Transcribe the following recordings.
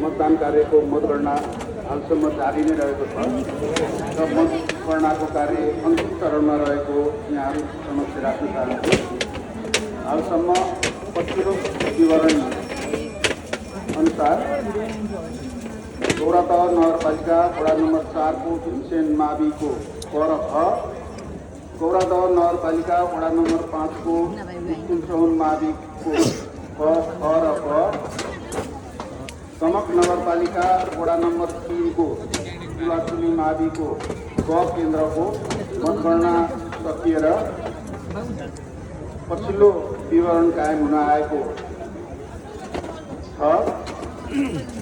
मतदान कार्यको मतगणना हालसम्म जारी नै रहेको छ र मतगणनाको कार्य अन्तिम चरणमा रहेको यहाँहरू समक्ष राख्न चाहन्छु। हालसम्म पछिल्लो विवरण अनुसार गौरातह नगरपालिका वडा नम्बर 4 को भीमसेन माविको क र ख, गौरातह नगरपालिका वडा नम्बर 5 को तुलसोहन माविको क, ख र ग, दमक नगरपालिका वडा नम्बर 3 को चुलाचुली माविको ग केन्द्रको मतगणना सकिएर पछिल्लो विवरण कायम हुन आएको छ,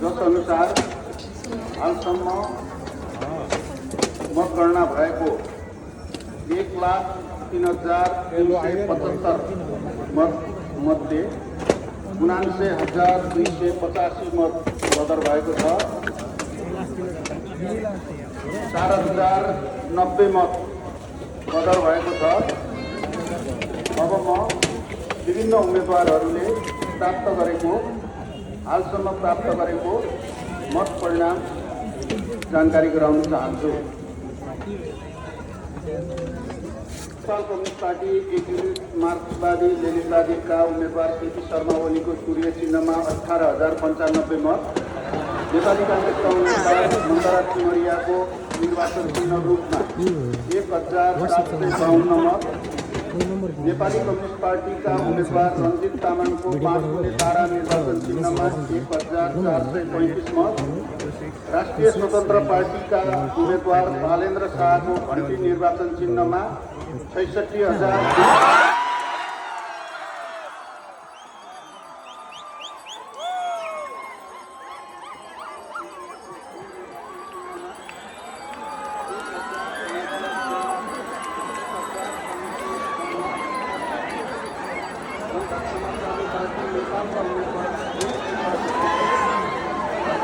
जस अनुसार हालसम्म मतगणना भएको 1,03,375 मत मध्ये 79,285 मत बदर भएको छ। 4,090 मत बदर भएको छ। अब म विभिन्न उम्मेदवारहरूले हालसम्म प्राप्त गरेको मत परिणाम जानकारी गराउन चाहन्छु। नेपाल कम्युनिस्ट पार्टी एक युनिट मार्क्सवादी लेनिनवादीका उम्मेदवार केपी शर्मा ओलीको सूर्य चिन्हमा 18,095 मत, नेपाली काङ्ग्रेसका उम्मेदवार मन्दरा चिमरियाको निर्वाचन चिन्ह रूपमा 1,752 मत, नेपाली कम्युनिस्ट पार्टीका उम्मेदवार रञ्जित तामाङको 5 गुणे तारा निर्वाचन चिन्हमा 1,435 मत, राष्ट्रिय स्वतन्त्र पार्टीका उम्मेदवार बालेन्द्र शाहको घण्टी निर्वाचन चिन्हमा 66,000 उम्मेदवार